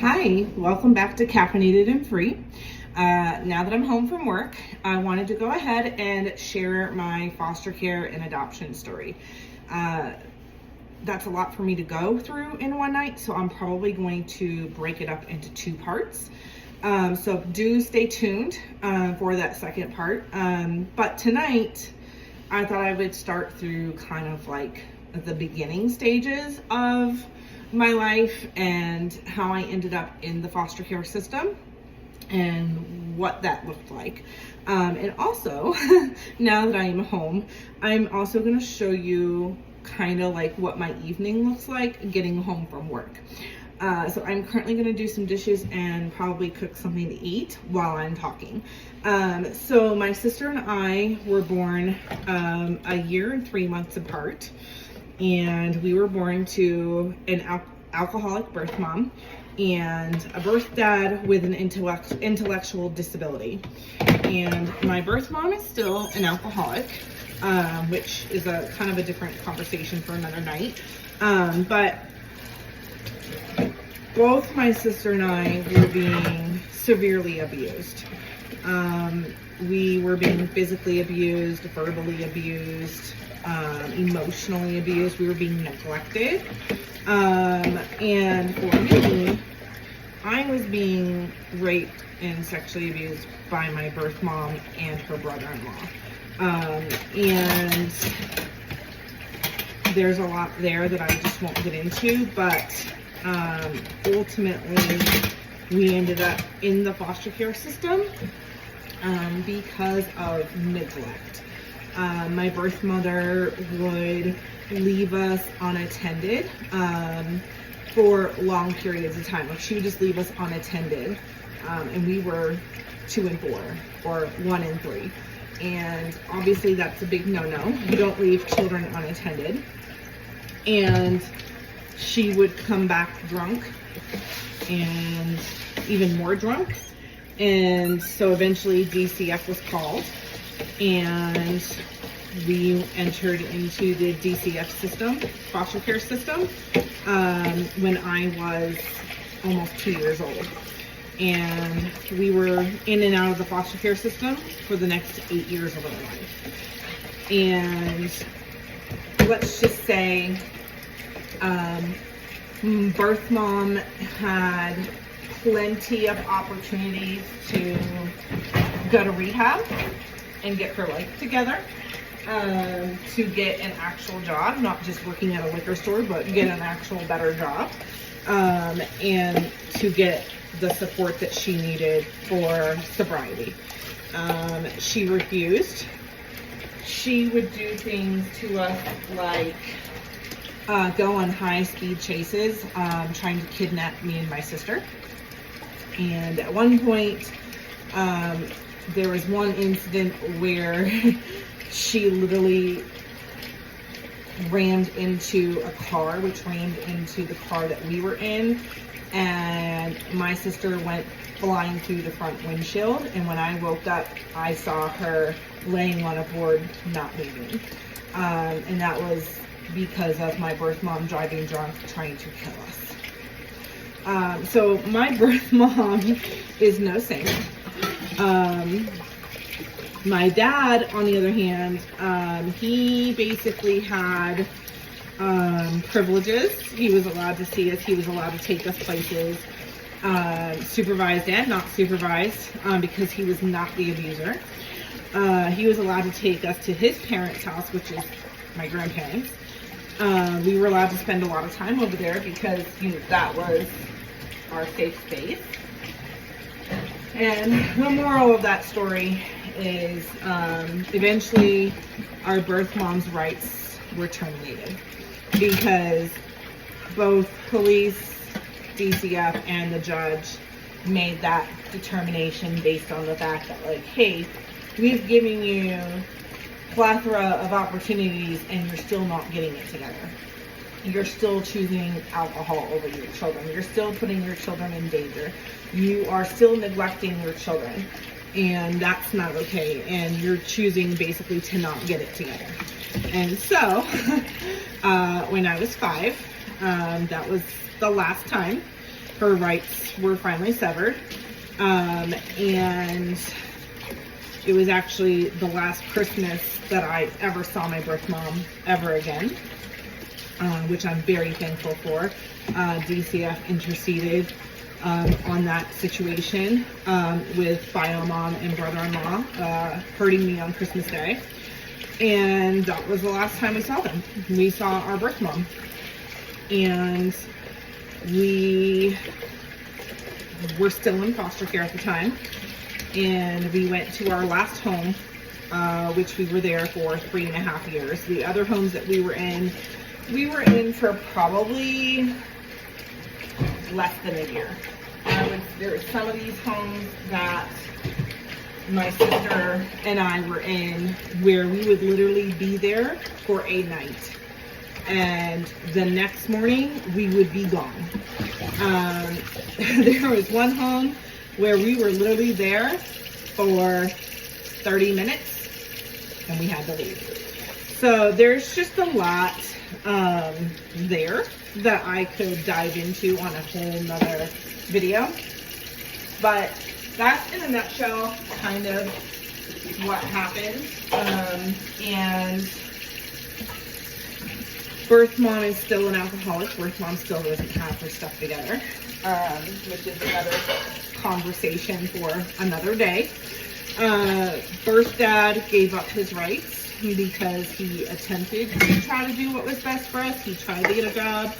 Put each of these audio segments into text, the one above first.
Hi, welcome back to Caffeinated and Free. Now that I'm home from work, I wanted to go ahead and share my foster care and adoption story. That's a lot for me to go through in one night, so I'm probably going to break it up into two parts. So do stay tuned for that second part. But tonight, I thought I would start through kind of like the beginning stages of my life and how I ended up in the foster care system and what that looked like. And also, now that I am home, I'm also going to show you kind of like what my evening looks like getting home from work. So I'm currently going to do some dishes and probably cook something to eat while I'm talking. So my sister and I were born a year and 3 months apart. And we were born to an alcoholic birth mom and a birth dad with an intellectual disability. And my birth mom is still an alcoholic, which is a kind of a different conversation for another night. But both my sister and I were being severely abused. We were being physically abused, verbally abused, emotionally abused. We were being neglected. And for me, I was being raped and sexually abused by my birth mom and her brother-in-law. And there's a lot there that I just won't get into, but ultimately we ended up in the foster care system because of neglect. My birth mother would leave us unattended for long periods of time. Like she would just leave us unattended, and we were 2 and 4 or 1 and 3. And obviously that's a big no-no. You don't leave children unattended. And she would come back drunk and even more drunk. And so eventually DCF was called and we entered into the DCF system, foster care system, when I was almost 2 years old. And we were in and out of the foster care system for the next 8 years of our life. And let's just say, birth mom had plenty of opportunities to go to rehab and get her life together, to get an actual job, not just working at a liquor store, but get an actual better job, and to get the support that she needed for sobriety. She refused. She would do things to us like go on high-speed chases, trying to kidnap me and my sister. And at one point, there was one incident where she literally rammed into a car, which rammed into the car that we were in, and my sister went flying through the front windshield. And when I woke up, I saw her laying on a board, not moving. And that was because of my birth mom driving drunk, trying to kill us. So my birth mom is no saint. My dad, on the other hand, he basically had privileges. He was allowed to see us. He was allowed to take us places, supervised and not supervised, because he was not the abuser. He was allowed to take us to his parents' house, which is my grandparents. We were allowed to spend a lot of time over there because that was our safe space. And the moral of that story is eventually our birth mom's rights were terminated because both police, DCF, and the judge made that determination based on the fact that, like, hey, we've given you plethora of opportunities and you're still not getting it together. You're still choosing alcohol over your children. You're still putting your children in danger. You are still neglecting your children, and that's not okay. And you're choosing basically to not get it together. And so when I was 5, that was the last time her rights were finally severed. And it was actually the last Christmas that I ever saw my birth mom ever again, which I'm very thankful for. DCF interceded on that situation with bio mom and brother-in-law hurting me on Christmas Day. And that was the last time we saw them. We saw our birth mom. And we were still in foster care at the time. And we went to our last home, which we were there for 3.5 years. The other homes that we were in for probably less than a year. There were some of these homes that my sister and I were in where we would literally be there for a night, and the next morning we would be gone. There was one home where we were literally there for 30 minutes and we had to leave. So there's just a lot there that I could dive into on a whole nother video, but that's in a nutshell kind of what happened. And birth mom is still an alcoholic. Birth mom still doesn't have her stuff together, which is another conversation for another day. Birth dad gave up his rights because he attempted to try to do what was best for us. He tried to get a job,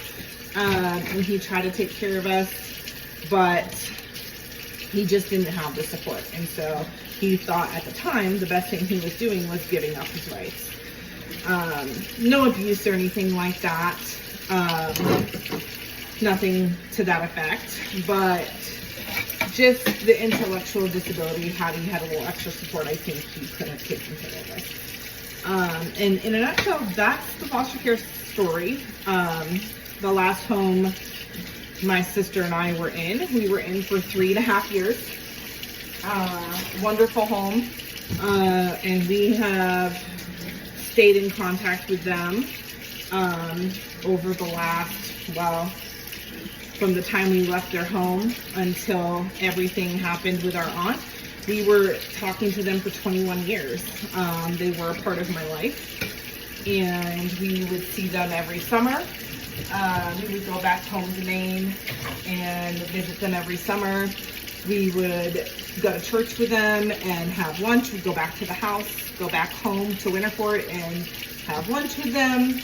and he tried to take care of us, but he just didn't have the support. And so he thought at the time the best thing he was doing was giving up his rights. No abuse or anything like that. Nothing to that effect, but just the intellectual disability, had he had a little extra support, I think he could have taken care of us. And in a nutshell, that's the foster care story. The last home my sister and I were in, we were in for 3.5 years. Wonderful home. And we have stayed in contact with them over the last, from the time we left their home until everything happened with our aunt. We were talking to them for 21 years. They were a part of my life, and we would see them every summer. We would go back home to Maine and visit them every summer. We would go to church with them and have lunch. We'd go back to the house, go back home to Winterport and have lunch with them.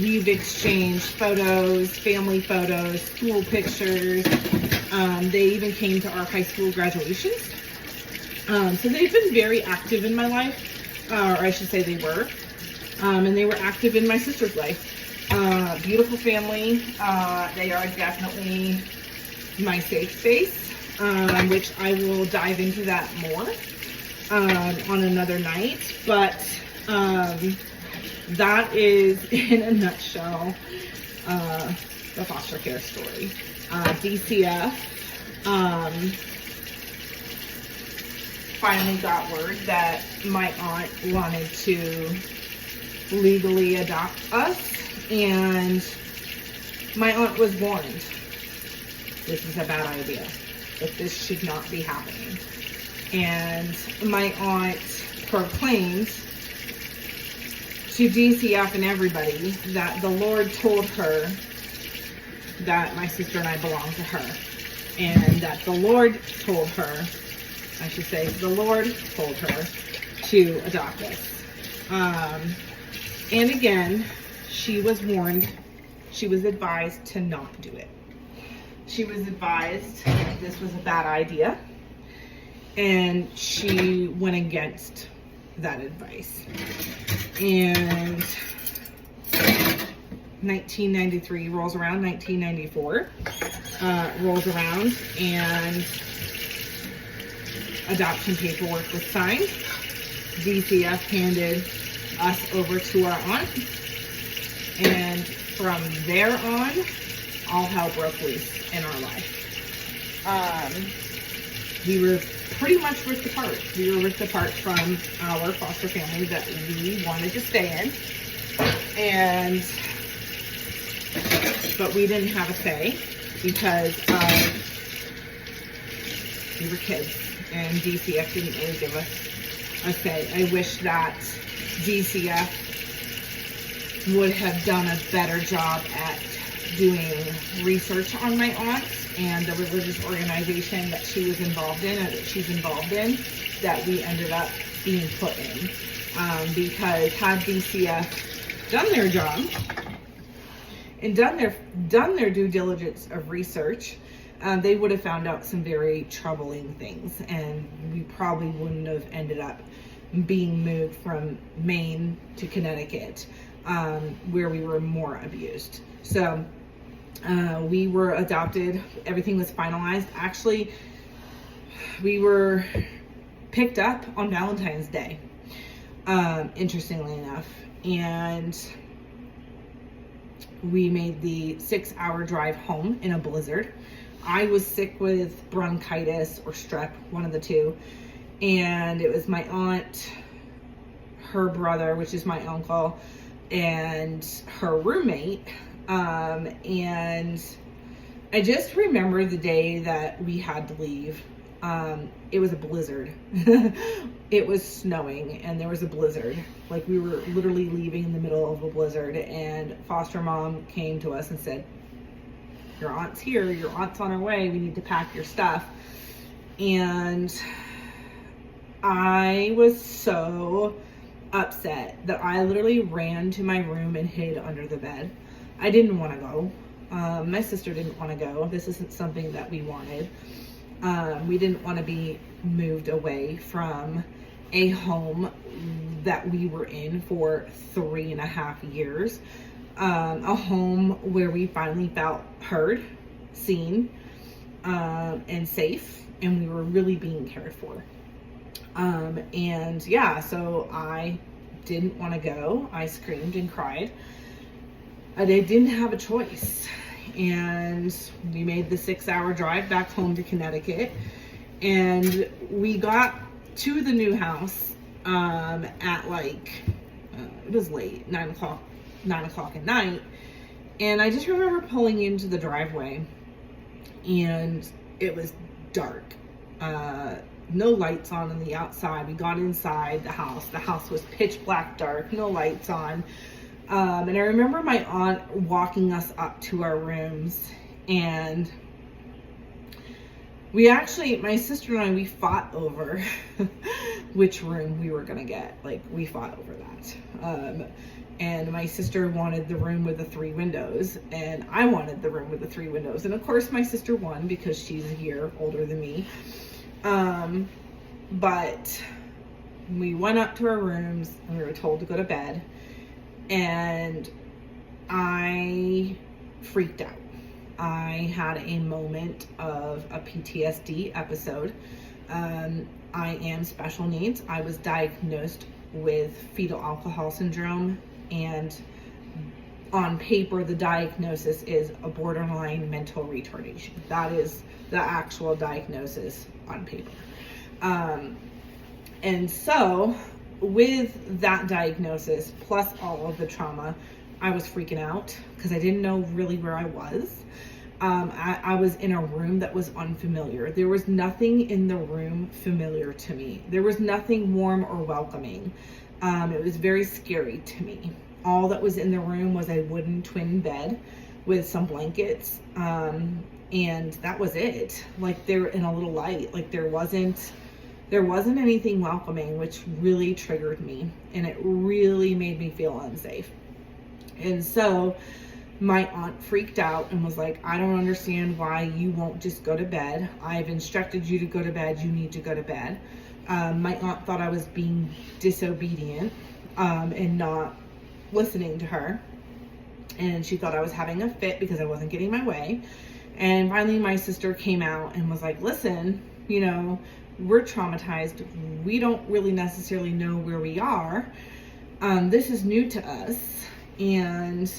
We've exchanged photos, family photos, school pictures. They even came to our high school graduations. So they've been very active in my life, or I should say they were. And they were active in my sister's life. Beautiful family. They are definitely my safe space, which I will dive into that more on another night. But that is, in a nutshell, the foster care story. DCF finally got word that my aunt wanted to legally adopt us, and my aunt was warned this is a bad idea, that this should not be happening. And my aunt proclaimed to DCF and everybody that the Lord told her that my sister and I belong to her, and that the Lord told her, I should say, the Lord told her to adopt us. And again, she was warned, she was advised to not do it. She was advised this was a bad idea, and she went against that advice. And 1993 rolls around, 1994 rolls around, and adoption paperwork was signed. DCF handed us over to our aunt, and from there on, all hell broke loose in our life. We were pretty much ripped apart. We were ripped apart from our foster family that we wanted to stay in, but we didn't have a say. because we were kids and DCF didn't really give us a say. I wish that DCF would have done a better job at doing research on my aunt and the religious organization that she was involved in, or that she's involved in, that we ended up being put in. Because had DCF done their job and done their due diligence of research, they would have found out some very troubling things, and we probably wouldn't have ended up being moved from Maine to Connecticut, where we were more abused. So we were adopted. Everything was finalized. Actually, we were picked up on Valentine's Day, interestingly enough, and we made the 6-hour drive home in a blizzard. I was sick with bronchitis or strep, one of the two, and it was my aunt, her brother, which is my uncle, and her roommate. And I just remember the day that we had to leave. It was a blizzard. It was snowing and there was a blizzard. Like, we were literally leaving in the middle of a blizzard, and foster mom came to us and said, your aunt's here, your aunt's on her way, we need to pack your stuff. And I was so upset that I literally ran to my room and hid under the bed. I didn't want to go. My sister didn't want to go. This isn't something that we wanted. We didn't want to be moved away from a home that we were in for 3.5 years. A home where we finally felt heard, seen, and safe, and we were really being cared for. And yeah, so I didn't want to go. I screamed and cried. I didn't have a choice. And we made the 6-hour drive back home to Connecticut, and we got to the new house at like it was late, 9 o'clock at night. And I just remember pulling into the driveway, and it was dark, no lights on the outside. We got inside the house was pitch black dark, no lights on. And I remember my aunt walking us up to our rooms, and we actually, my sister and I, we fought over which room we were gonna get. Like, we fought over that. And my sister wanted the room with the 3 windows, and I wanted the room with the 3 windows. And of course my sister won because she's a year older than me. But we went up to our rooms and we were told to go to bed. And I freaked out. I had a moment of a PTSD episode. I am special needs. I was diagnosed with fetal alcohol syndrome, and on paper the diagnosis is a borderline mental retardation. That is the actual diagnosis on paper. And so with that diagnosis, plus all of the trauma, I was freaking out because I didn't know really where I was. I was in a room that was unfamiliar. There was nothing in the room familiar to me. There was nothing warm or welcoming. It was very scary to me. All that was in the room was a wooden twin bed with some blankets. And that was it. Like, they were in a little light. Like, there wasn't anything welcoming, which really triggered me, and it really made me feel unsafe. And so my aunt freaked out and was like, I don't understand why you won't just go to bed. I've instructed you to go to bed. You need to go to bed. My aunt thought I was being disobedient and not listening to her. And she thought I was having a fit because I wasn't getting my way. And finally my sister came out and was like, listen, you know, we're traumatized. We don't really necessarily know where we are. This is new to us, and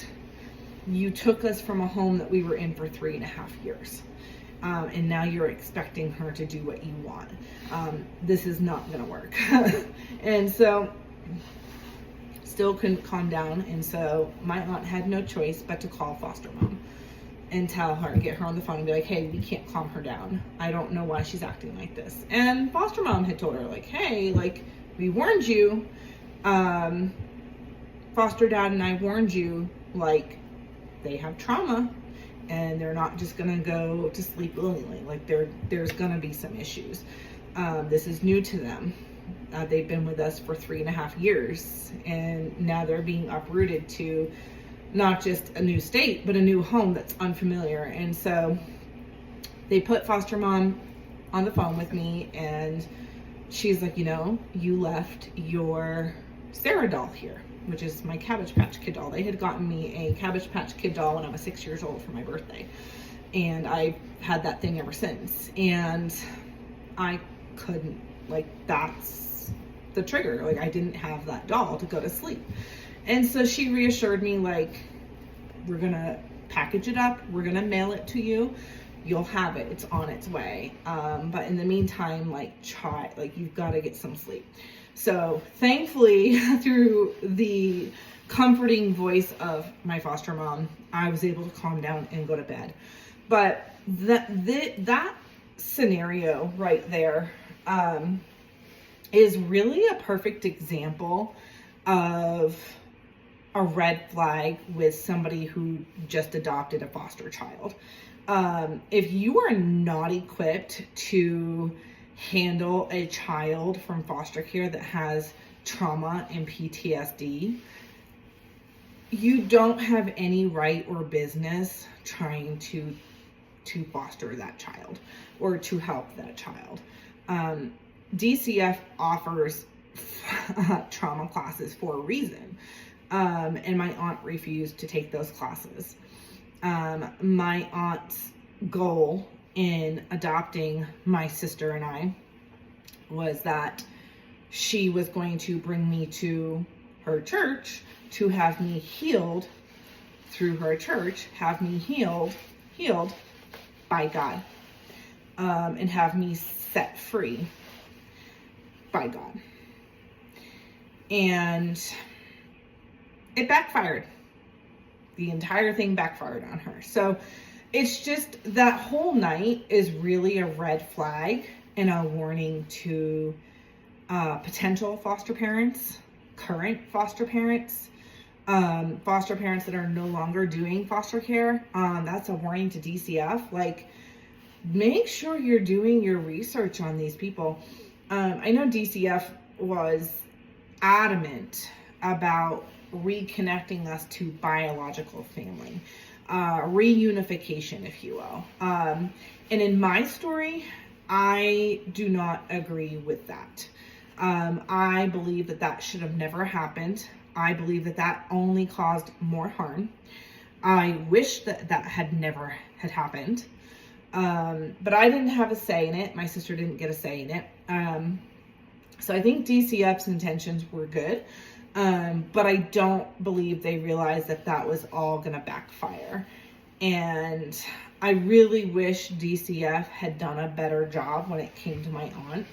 you took us from a home that we were in for 3.5 years. And now you're expecting her to do what you want. This is not gonna work. And so still couldn't calm down. And so my aunt had no choice but to call foster mom. and tell her, get her on the phone and be like, hey, we can't calm her down. I don't know why she's acting like this. And foster mom had told her, like, hey, like, we warned you. Foster dad and I warned you, like, they have trauma and they're not just gonna go to sleep willingly. Like, there's gonna be some issues. This is new to them. They've been with us for 3.5 years, and now they're being uprooted to not just a new state, but a new home that's unfamiliar. And so they put foster mom on the phone with me, and she's like, you know, you left your Sarah doll here, which is my Cabbage Patch Kid doll. They had gotten me a Cabbage Patch Kid doll when I was 6 years old for my birthday. And I had that thing ever since. And I couldn't, like, that's the trigger. Like, I didn't have that doll to go to sleep. And so she reassured me, like, we're gonna package it up, we're gonna mail it to you, you'll have it, it's on its way. But in the meantime, like, you've got to get some sleep. So thankfully, through the comforting voice of my foster mom, I was able to calm down and go to bed. But that scenario right there is really a perfect example of a red flag with somebody who just adopted a foster child. If you are not equipped to handle a child from foster care that has trauma and PTSD, you don't have any right or business trying to foster that child or to help that child. DCF offers trauma classes for a reason. And my aunt refused to take those classes. My aunt's goal in adopting my sister and I was that she was going to bring me to her church to have me healed through her church, have me healed by God, and have me set free by God. And it backfired. The entire thing backfired on her. So it's just, that whole night is really a red flag and a warning to potential foster parents, current foster parents that are no longer doing foster care. That's a warning to DCF. Like, make sure you're doing your research on these people. I know DCF was adamant about reconnecting us to biological family, reunification, if you will. And in my story, I do not agree with that. I believe that should have never happened. I believe that only caused more harm. I wish that had never had happened. But I didn't have a say in it. My sister didn't get a say in it. So I think DCF's intentions were good. But I don't believe they realized that was all gonna backfire. And I really wish DCF had done a better job when it came to my aunt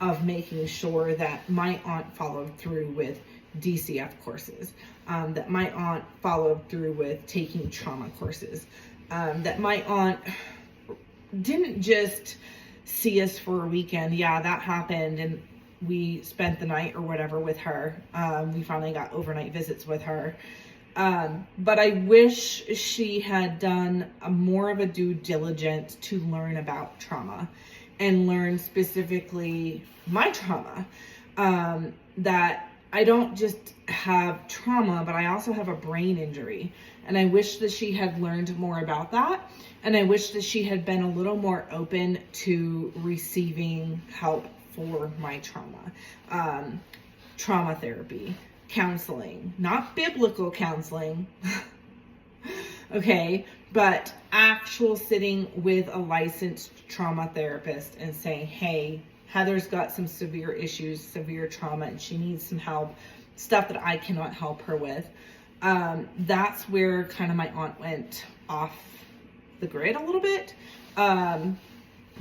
of making sure that my aunt followed through with DCF courses, that my aunt followed through with taking trauma courses, that my aunt didn't just see us for a weekend. Yeah, that happened, and we spent the night or whatever with her. We finally got overnight visits with her. But I wish she had done more of a due diligence to learn about trauma and learn specifically my trauma. That I don't just have trauma, but I also have a brain injury. And I wish that she had learned more about that. And I wish that she had been a little more open to receiving help for my trauma. Trauma therapy, counseling, not biblical counseling, okay, but actual sitting with a licensed trauma therapist and saying, hey, Heather's got some severe issues, severe trauma, and she needs some help, stuff that I cannot help her with. That's where kind of my aunt went off the grid a little bit.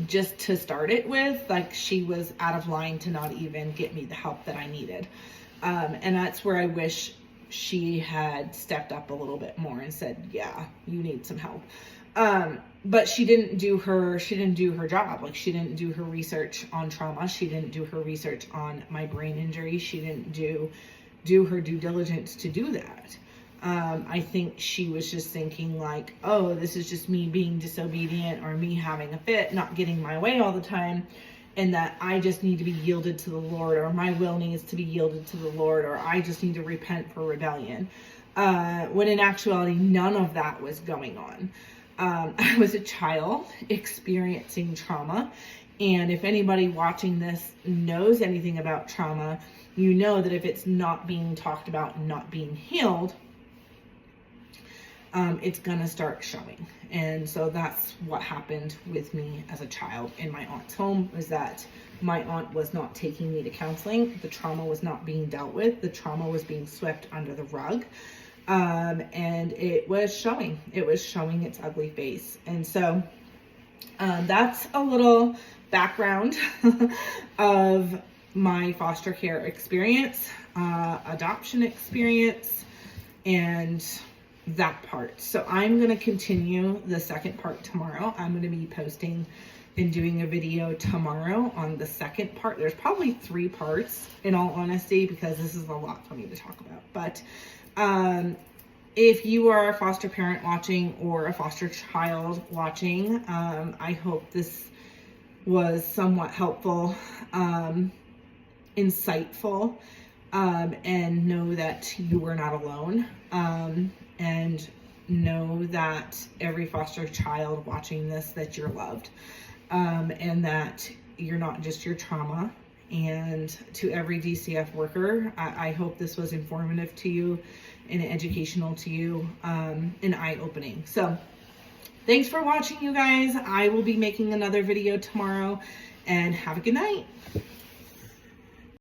Just to start it with, like, she was out of line to not even get me the help that I needed. And that's where I wish she had stepped up a little bit more and said, yeah, you need some help. But she didn't do her job. Like, she didn't do her research on trauma. She didn't do her research on my brain injury. She didn't do her due diligence to do that. I think she was just thinking like, oh, this is just me being disobedient, or me having a fit, not getting my way all the time, and that I just need to be yielded to the Lord, or my will needs to be yielded to the Lord, or I just need to repent for rebellion. When in actuality, none of that was going on. I was a child experiencing trauma. And if anybody watching this knows anything about trauma, you know that if it's not being talked about and not being healed, it's gonna start showing. And so that's what happened with me as a child in my aunt's home, was that my aunt was not taking me to counseling. The trauma was not being dealt with. The trauma was being swept under the rug. And it was showing its ugly face. And so that's a little background of my foster care experience, adoption experience, and that part. So I'm going to continue the second part tomorrow. I'm going to be posting and doing a video tomorrow on the second part. There's probably 3 parts, in all honesty, because this is a lot for me to talk about. But if you are a foster parent watching, or a foster child watching, I hope this was somewhat helpful, insightful, and know that you are not alone, and know that every foster child watching this, that you're loved, and that you're not just your trauma. And to every DCF worker, I hope this was informative to you and educational to you, and eye-opening. So thanks for watching, you guys. I will be making another video tomorrow, and have a good night.